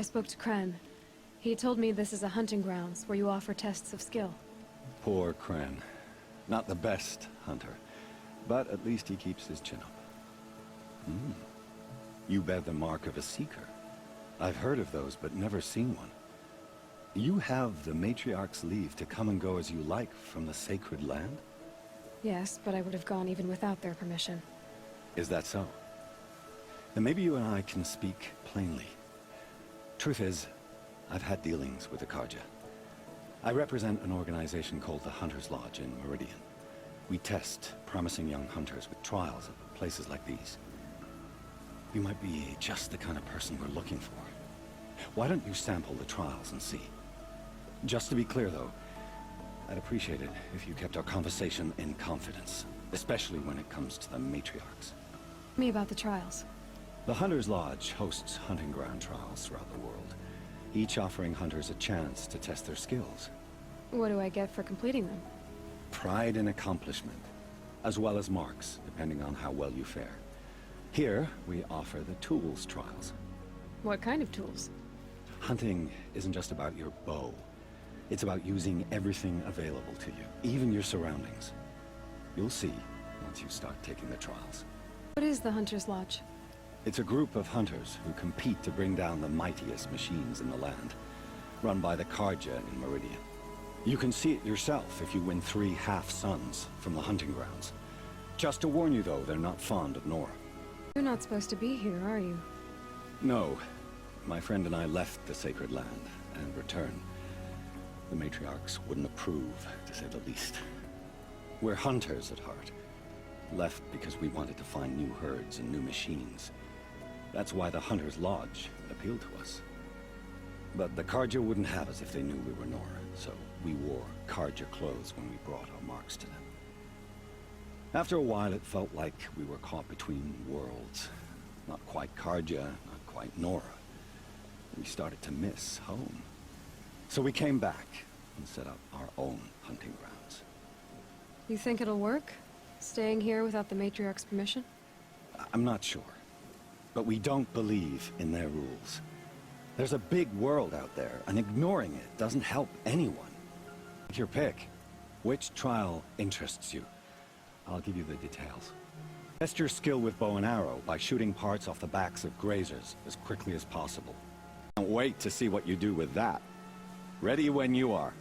spoke to Kren. He told me this is a hunting grounds where you offer tests of skill. Poor Kren. Not the best hunter, but at least he keeps his chin up. You bear the mark of a seeker. I've heard of those, but never seen one. You have the Matriarch's leave to come and go as you like from the sacred land? Yes, but I would have gone even without their permission. Is that so? Then maybe you and I can speak plainly. Truth is, I've had dealings with the Karja. I represent an organization called the Hunter's Lodge in Meridian. We test promising young hunters with trials at places like these. You might be just the kind of person we're looking for. Why don't you sample the trials and see? Just to be clear, though, I'd appreciate it if you kept our conversation in confidence, especially when it comes to the matriarchs. Me about the trials. The Hunter's Lodge hosts hunting ground trials throughout the world, each offering hunters a chance to test their skills. What do I get for completing them? Pride in accomplishment, as well as marks, depending on how well you fare. Here, we offer the tools trials. What kind of tools? Hunting isn't just about your bow. It's about using everything available to you, even your surroundings. You'll see once you start taking the trials. What is the Hunter's Lodge? It's a group of hunters who compete to bring down the mightiest machines in the land, run by the Karja in Meridian. You can see it yourself if you win 3 half-suns from the hunting grounds. Just to warn you, though, they're not fond of Nora. You're not supposed to be here, are you? No. My friend and I left the sacred land and returned. The matriarchs wouldn't approve, to say the least. We're hunters at heart. Left because we wanted to find new herds and new machines. That's why the Hunter's Lodge appealed to us. But the Karja wouldn't have us if they knew we were Nora, so we wore Karja clothes when we brought our marks to them. After a while, it felt like we were caught between worlds. Not quite Karja, not quite Nora. We started to miss home. So we came back and set up our own hunting grounds. You think it'll work? Staying here without the Matriarch's permission? I'm not sure. But we don't believe in their rules. There's a big world out there, and ignoring it doesn't help anyone. Take your pick. Which trial interests you? I'll give you the details. Test your skill with bow and arrow by shooting parts off the backs of grazers as quickly as possible. Can't wait to see what you do with that. Ready when you are.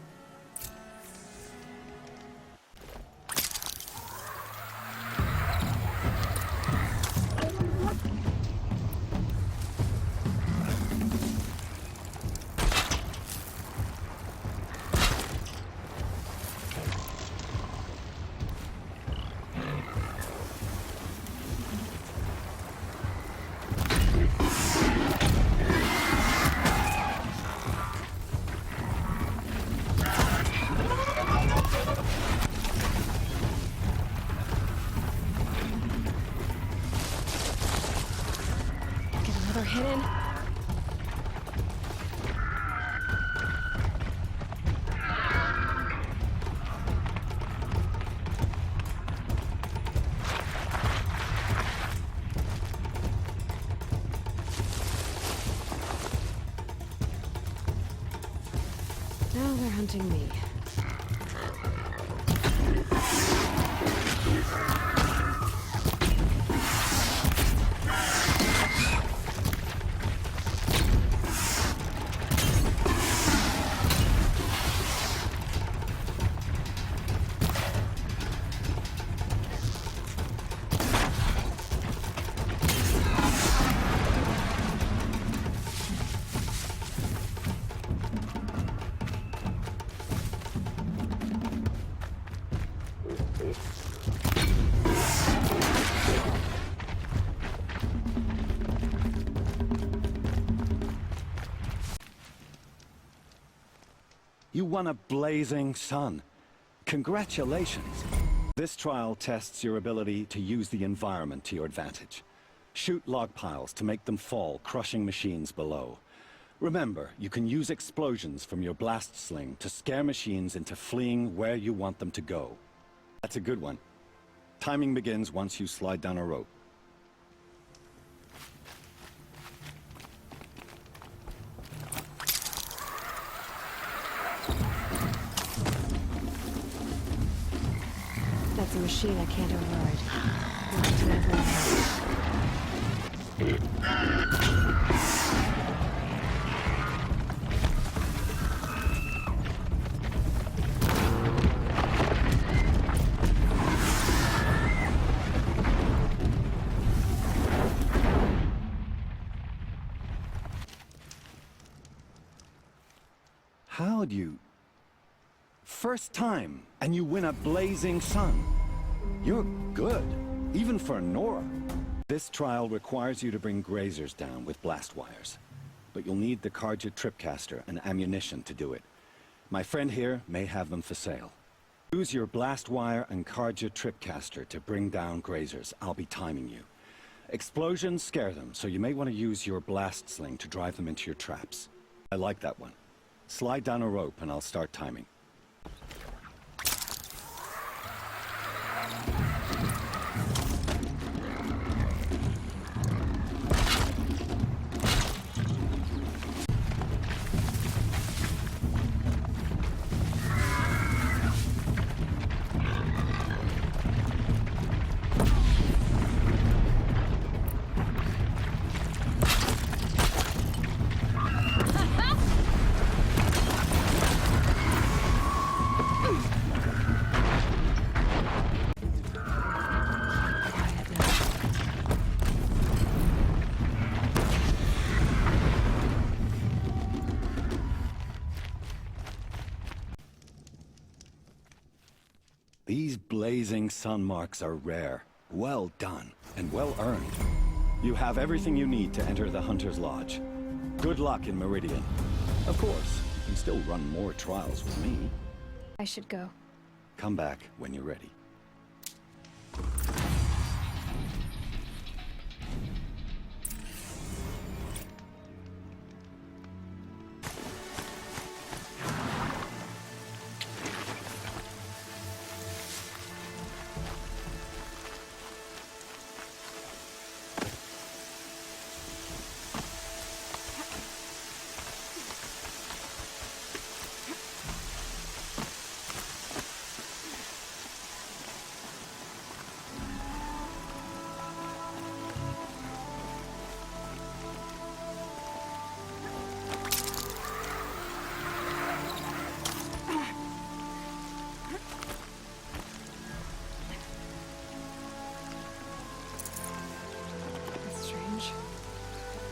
Hidden. Now they're hunting me. You won a blazing sun. Congratulations. This trial tests your ability to use the environment to your advantage. Shoot log piles to make them fall, crushing machines below. Remember, you can use explosions from your blast sling to scare machines into fleeing where you want them to go. That's a good one. Timing begins once you slide down a rope. That's a machine I can't override. Not to my brain. How'd you... First time, and you win a blazing sun. You're good, even for Nora. This trial requires you to bring grazers down with blast wires. But you'll need the Karja tripcaster and ammunition to do it. My friend here may have them for sale. Use your blast wire and Karja tripcaster to bring down grazers. I'll be timing you. Explosions scare them, so you may want to use your blast sling to drive them into your traps. I like that one. Slide down a rope and I'll start timing. These blazing sun marks are rare, well done, and well earned. You have everything you need to enter the Hunter's Lodge. Good luck in Meridian. Of course, you can still run more trials with me. I should go. Come back when you're ready.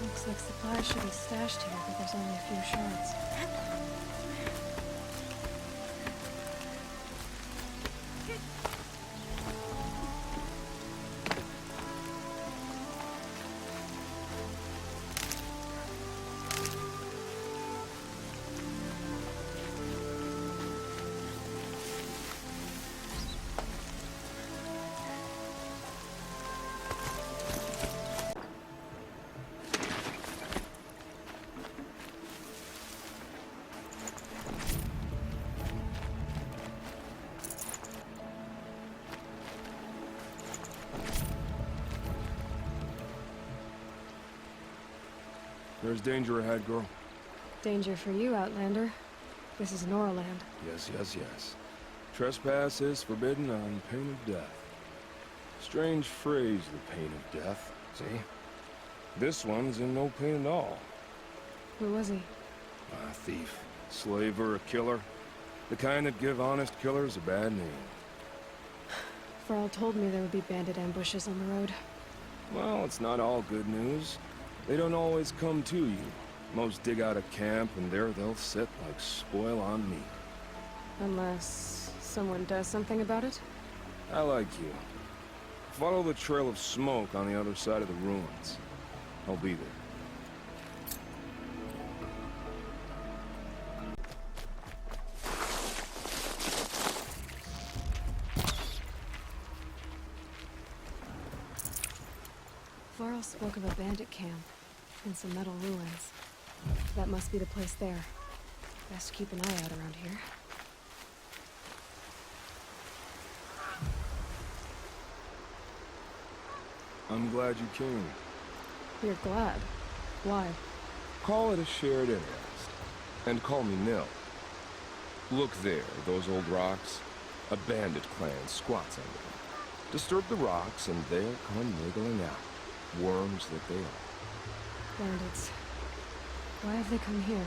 Looks like supplies should be stashed here, but there's only a few shards. There's danger ahead, girl. Danger for you, Outlander. This is Noraland. Yes, yes, yes. Trespass is forbidden on pain of death. Strange phrase, the pain of death, see? This one's in no pain at all. Who was he? A thief, slaver, a killer. The kind that give honest killers a bad name. Farrell told me there would be bandit ambushes on the road. Well, it's not all good news. They don't always come to you. Most dig out a camp, and there they'll sit like spoil on meat. Unless someone does something about it? I like you. Follow the trail of smoke on the other side of the ruins. I'll be there. Farrell spoke of a bandit camp and some metal ruins. That must be the place there. Best to keep an eye out around here. I'm glad you came. You're glad? Why? Call it a shared interest. And call me Nil. Look there, those old rocks. A bandit clan squats under them. Disturb the rocks and they'll come wiggling out. Worms that they are. Bandits. Why have they come here?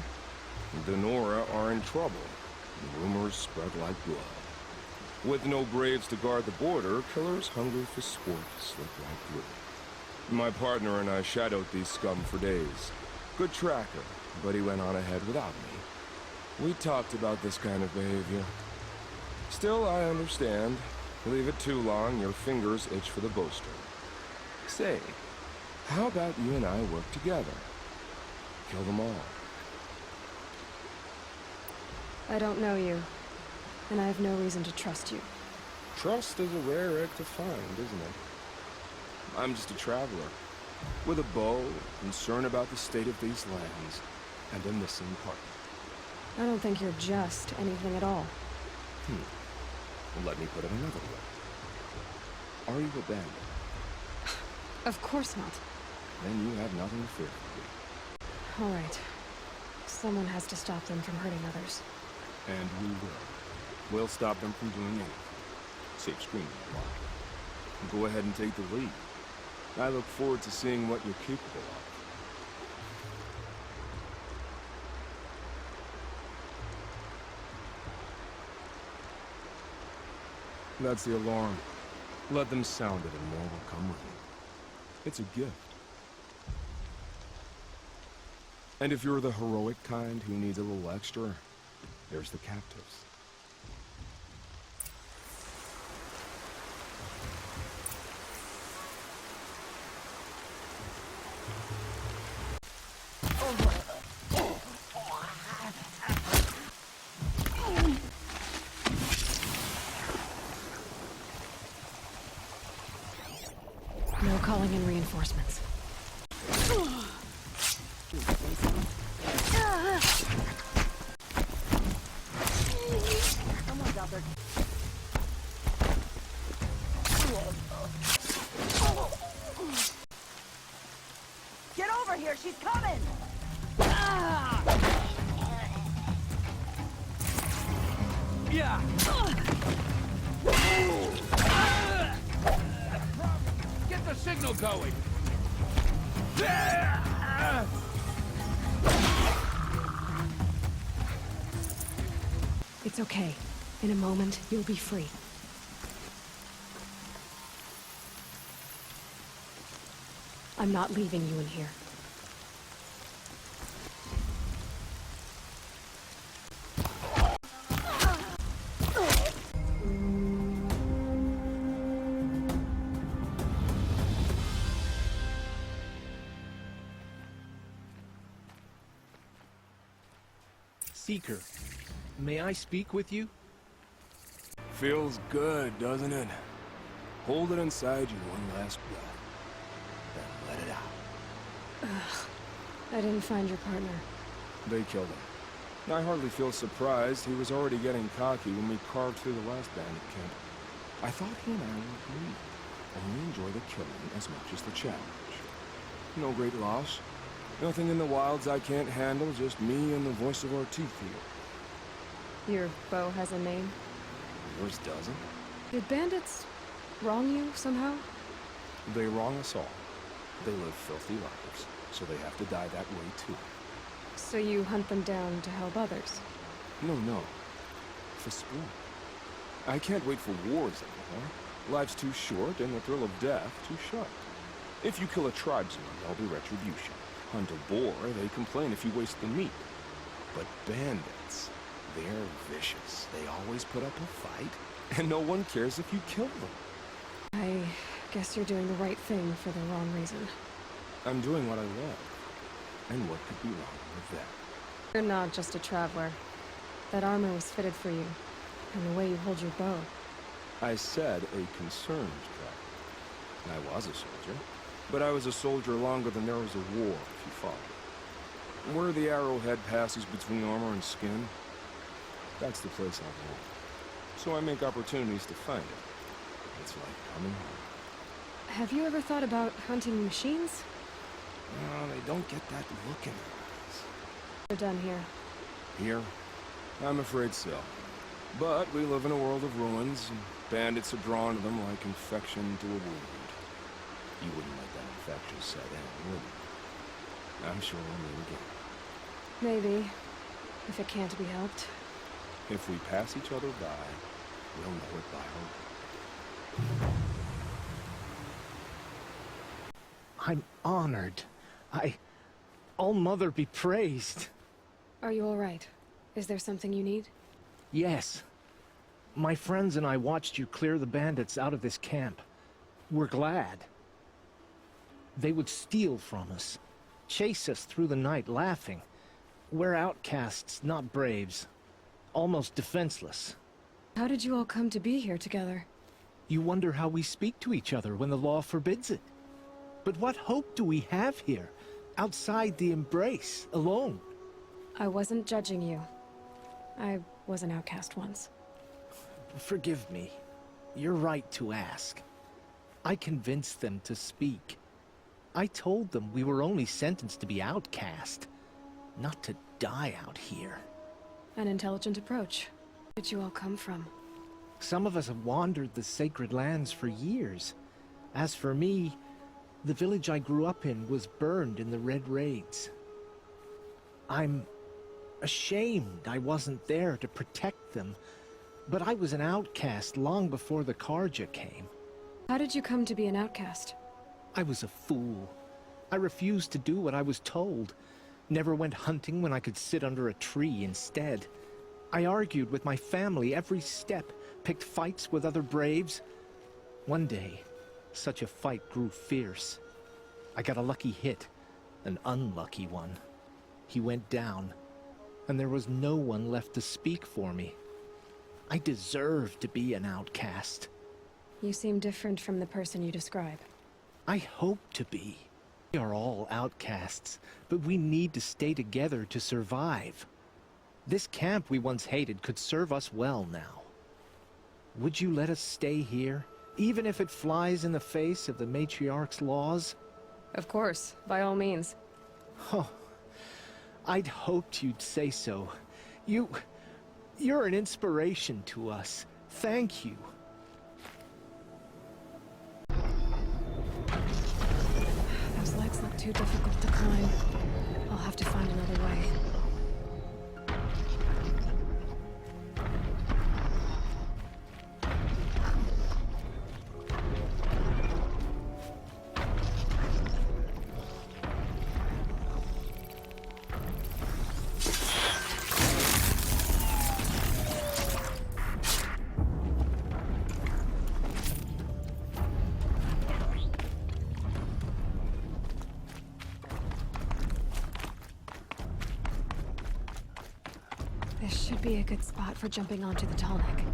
The Nora are in trouble. Rumors spread like blood. With no graves to guard the border, killers hungry for sport slip right through. My partner and I shadowed these scum for days. Good tracker, but he went on ahead without me. We talked about this kind of behavior. Still, I understand. Leave it too long, your fingers itch for the bowstring. Say, how about you and I work together? Kill them all. I don't know you, and I have no reason to trust you. Trust is a rare egg to find, isn't it? I'm just a traveler, with a bow, concern about the state of these lands, and a missing partner. I don't think you're just anything at all. Well, let me put it another way. Are you a bandit? Of course not. Then you have nothing to fear from me. All right. Someone has to stop them from hurting others. And we will. We'll stop them from doing anything. Save screaming a lot. Go ahead and take the lead. I look forward to seeing what you're capable of. That's the alarm. Let them sound it and more will come ringing. It's a gift. And if you're the heroic kind who needs a little extra, there's the captives. No calling in reinforcements. Someone's out there. Get over here, she's coming! Yeah. Get the signal going. It's okay. In a moment, you'll be free. I'm not leaving you in here. Seeker, may I speak with you? Feels good, doesn't it? Hold it inside you one last breath. Then let it out. I didn't find your partner. They killed him. I hardly feel surprised. He was already getting cocky when we carved through the last bandit camp. I thought he and I would agree. Only enjoy the killing as much as the challenge. No great loss. Nothing in the wilds I can't handle, just me and the voice of our teeth here. Your bow has a name? Yours doesn't? Did bandits wrong you somehow? They wrong us all. They live filthy lives, so they have to die that way too. So you hunt them down to help others? No. For sport. I can't wait for wars anymore. Life's too short and the thrill of death too short. If you kill a tribesman, there'll be retribution. Hunt a boar, they complain if you waste the meat. But bandits, they're vicious. They always put up a fight, and no one cares if you kill them. I guess you're doing the right thing for the wrong reason. I'm doing what I love. And what could be wrong with that? You're not just a traveler. That armor was fitted for you, and the way you hold your bow. I said a concerned traveler. I was a soldier, but I was a soldier longer than there was a war, if you follow. Where the arrowhead passes between armor and skin, that's the place I belong. So I make opportunities to find it. It's like coming home. Have you ever thought about hunting machines? No, they don't get that look in their eyes. We're done here. Here? I'm afraid so. But we live in a world of ruins, and bandits are drawn to them like infection to a wound. You wouldn't let that infection set in, would you? I'm sure we'll meet again. Maybe. If it can't be helped. If we pass each other by, we'll know it by heart. I'm honored. All-Mother be praised. Are you all right? Is there something you need? Yes. My friends and I watched you clear the bandits out of this camp. We're glad. They would steal from us, chase us through the night laughing. We're outcasts, not braves. Almost defenseless. How did you all come to be here together? You wonder how we speak to each other when the law forbids it. But what hope do we have here, outside the embrace, alone? I wasn't judging you. I was an outcast once. Forgive me. You're right to ask. I convinced them to speak. I told them we were only sentenced to be outcast, not to die out here. An intelligent approach. Where did you all come from? Some of us have wandered the sacred lands for years. As for me, the village I grew up in was burned in the Red Raids. I'm ashamed I wasn't there to protect them, but I was an outcast long before the Karja came. How did you come to be an outcast? I was a fool. I refused to do what I was told. Never went hunting when I could sit under a tree instead. I argued with my family every step, picked fights with other braves. One day, such a fight grew fierce. I got a lucky hit, an unlucky one. He went down, and there was no one left to speak for me. I deserved to be an outcast. You seem different from the person you describe. I hope to be. We are all outcasts, but we need to stay together to survive. This camp we once hated could serve us well now. Would you let us stay here, even if it flies in the face of the matriarch's laws? Of course, by all means. Oh, I'd hoped you'd say so. You're an inspiration to us. Thank you. Those legs look too difficult to climb. I'll have to find another way. This should be a good spot for jumping onto the tall neck.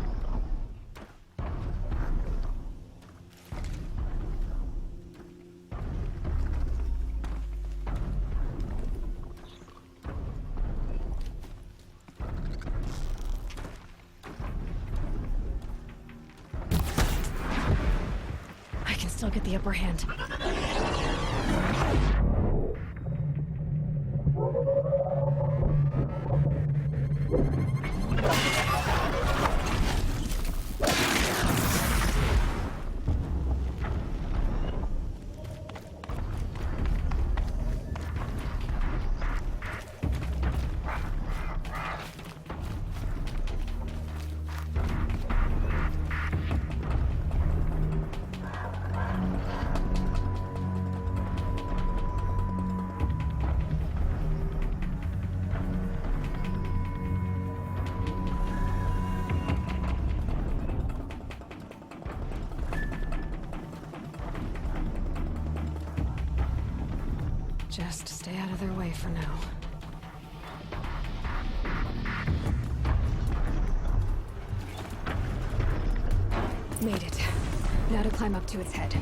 I can still get the upper hand. Just stay out of their way for now. Made it. Now to climb up to its head.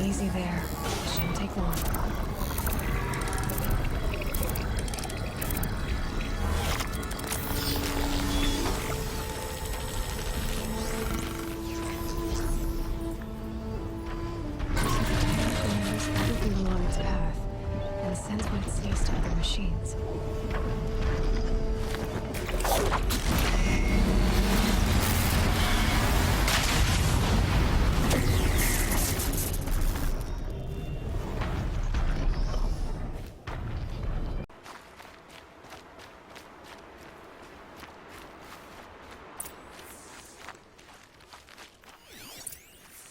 Easy there. Shouldn't take long.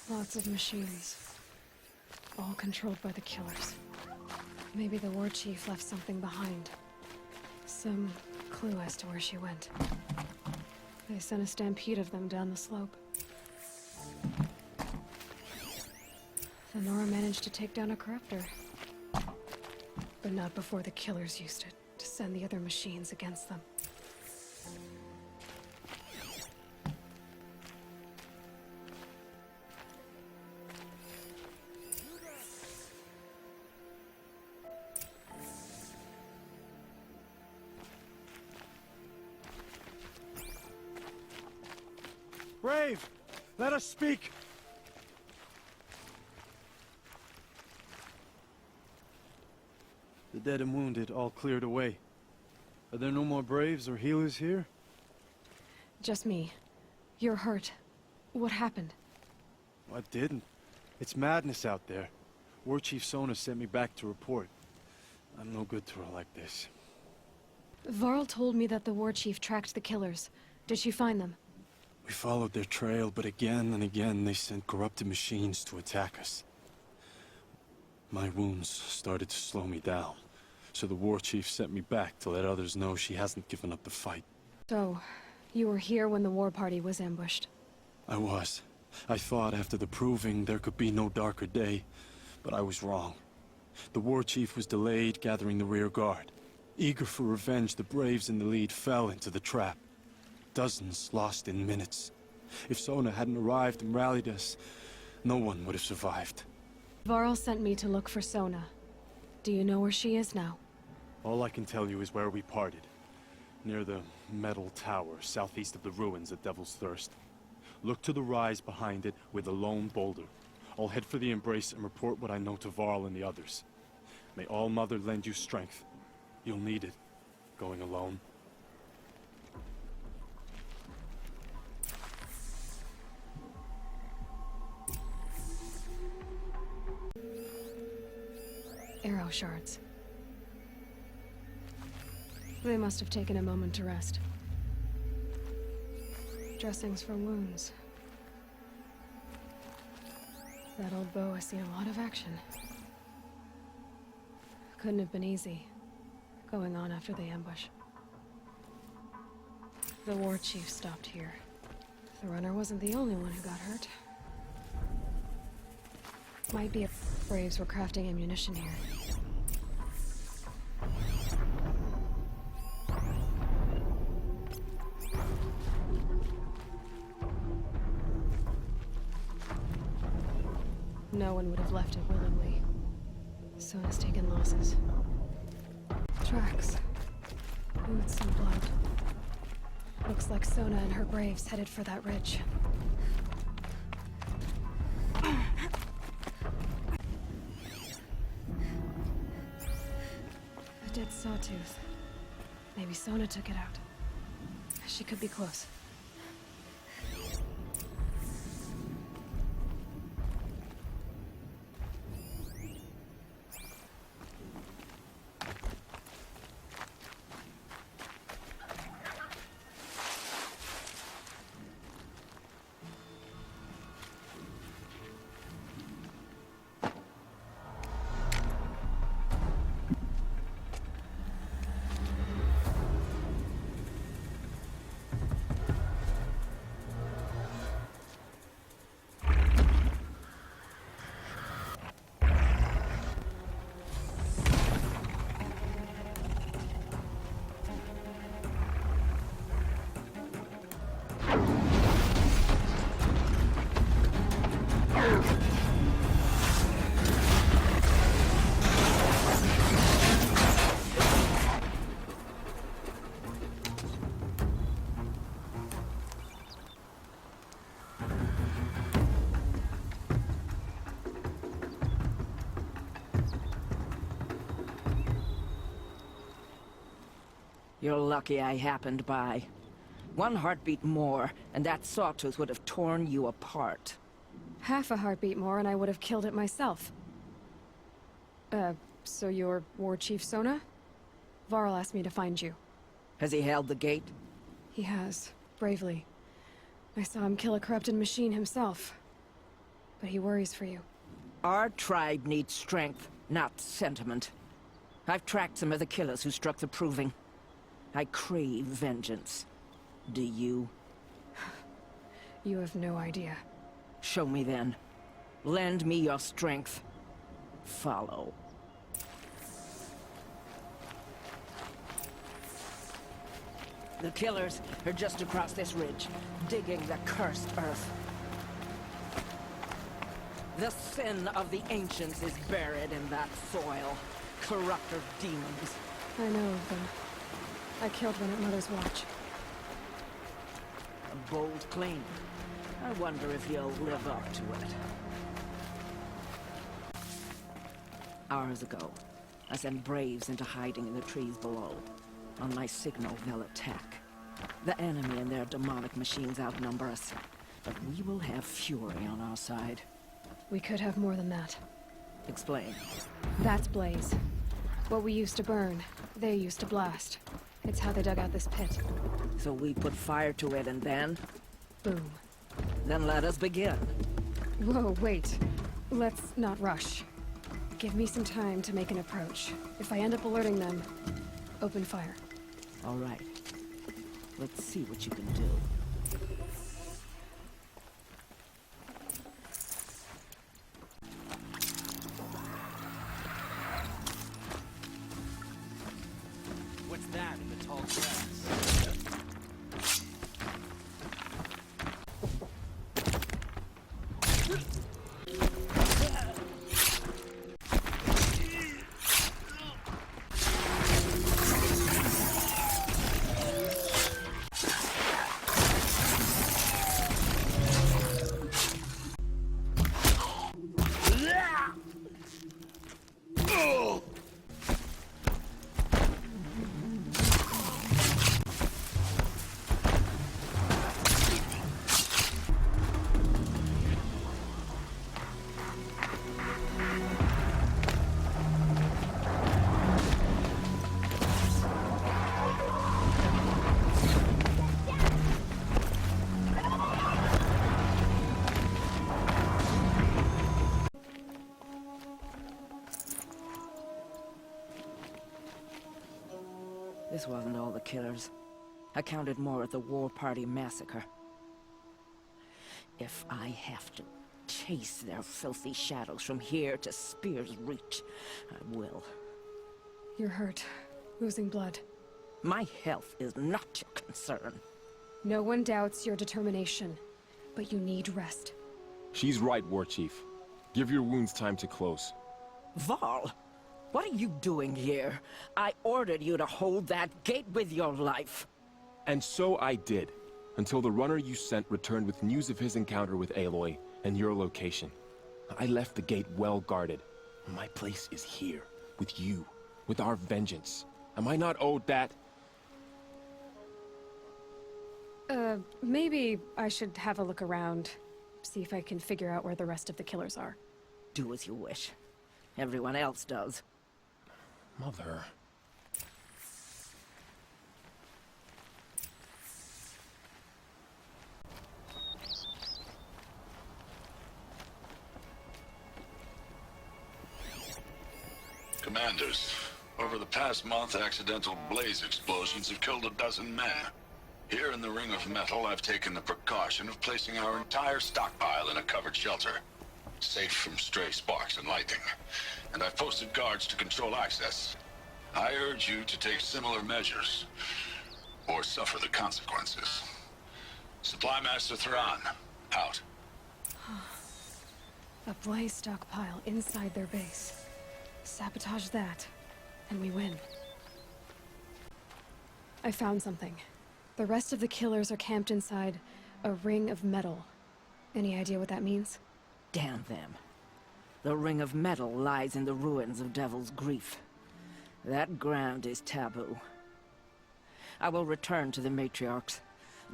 Lots of machines. All controlled by the killers. Maybe the war chief left something behind. Some clue as to where she went. They sent a stampede of them down the slope. The Nora managed to take down a corruptor. But not before the killers used it to send the other machines against them. Brave! Let us speak! The dead and wounded all cleared away. Are there no more Braves or healers here? Just me. You're hurt. What happened? I didn't. It's madness out there. War Chief Sona sent me back to report. I'm no good to her like this. Varl told me that the war chief tracked the killers. Did she find them? We followed their trail, but again and again they sent corrupted machines to attack us. My wounds started to slow me down, so the war chief sent me back to let others know she hasn't given up the fight. So, you were here when the war party was ambushed? I was. I thought after the proving there could be no darker day, but I was wrong. The war chief was delayed gathering the rear guard. Eager for revenge, the Braves in the lead fell into the trap. Dozens lost in minutes. If Sona hadn't arrived and rallied us, no one would have survived. Varl sent me to look for Sona. Do you know where she is now? All I can tell you is where we parted. Near the metal tower, southeast of the ruins at Devil's Thirst. Look to the rise behind it with a lone boulder. I'll head for the embrace and report what I know to Varl and the others. May All Mother lend you strength. You'll need it, going alone. Arrow shards. They must have taken a moment to rest. Dressings for wounds. That old bow has seen a lot of action. Couldn't have been easy, going on after the ambush. The war chief stopped here. The runner wasn't the only one who got hurt. Might be Braves were crafting ammunition here. No one would have left it willingly. Sona's taken losses. Tracks. Boots and blood. Looks like Sona and her Braves headed for that ridge. A dead sawtooth. Maybe Sona took it out. She could be close. You're lucky I happened by. One heartbeat more, and that sawtooth would have torn you apart. Half a heartbeat more and I would have killed it myself. So you're War Chief Sona? Varl asked me to find you. Has he held the gate? He has, bravely. I saw him kill a corrupted machine himself. but he worries for you. Our tribe needs strength, not sentiment. I've tracked some of the killers who struck the Proving. I crave vengeance. Do you? You have no idea. Show me then. Lend me your strength. Follow. The killers are just across this ridge, digging the cursed earth. The sin of the ancients is buried in that soil. Corrupter demons. I know of them. I killed one at Mother's Watch. A bold claim. I wonder if you'll live up to it. Hours ago, I sent Braves into hiding in the trees below. On my signal, they'll attack. The enemy and their demonic machines outnumber us, but we will have fury on our side. We could have more than that. Explain. That's Blaze. What we used to burn, they used to blast. It's how they dug out this pit. So we put fire to it and then? Boom. Then let us begin. Whoa, wait. Let's not rush. Give me some time to make an approach. If I end up alerting them, open fire. All right. Let's see what you can do. What's that in the tall grass? This wasn't all the killers. I counted more at the War Party massacre. If I have to chase their filthy shadows from here to Spear's Reach, I will. You're hurt. Losing blood. My health is not your concern. No one doubts your determination, but you need rest. She's right, War Chief. Give your wounds time to close. Varl, what are you doing here? I ordered you to hold that gate with your life. And so I did, until the runner you sent returned with news of his encounter with Aloy and your location. I left the gate well guarded. My place is here, with you, with our vengeance. Am I not owed that? Maybe I should have a look around. See if I can figure out where the rest of the killers are. Do as you wish. Everyone else does. Mother... Commanders, over the past month, accidental blaze explosions have killed 12 men. Here in the Ring of Metal, I've taken the precaution of placing our entire stockpile in a covered shelter, safe from stray sparks and lightning. And I've posted guards to control access. I urge you to take similar measures, or suffer the consequences. Supply Master Thran, out. A Blaze stockpile inside their base. Sabotage that, and we win. I found something. The rest of the killers are camped inside a ring of metal. Any idea what that means? Damn them. The Ring of Metal lies in the ruins of Devil's Grief. That ground is taboo. I will return to the matriarchs,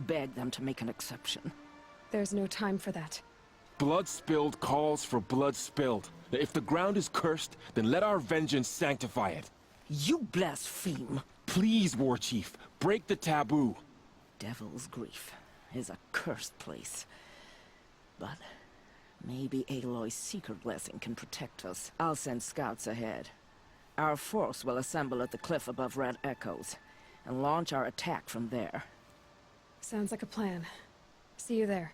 beg them to make an exception. There's no time for that. Blood spilled calls for blood spilled. If the ground is cursed, then let our vengeance sanctify it. You blaspheme! Please, War Chief, break the taboo. Devil's Grief is a cursed place. But Maybe Aloy's secret blessing can protect us. I'll send scouts ahead. Our force will assemble at the cliff above Red Echoes, and launch our attack from there. Sounds like a plan. See you there.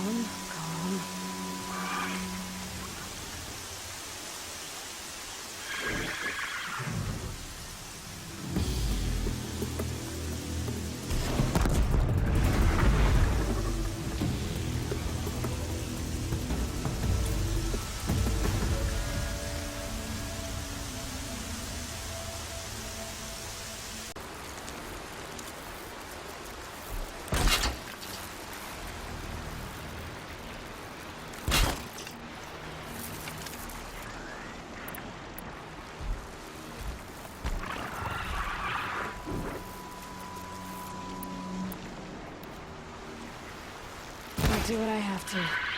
Calm, calm. I'll do what I have to.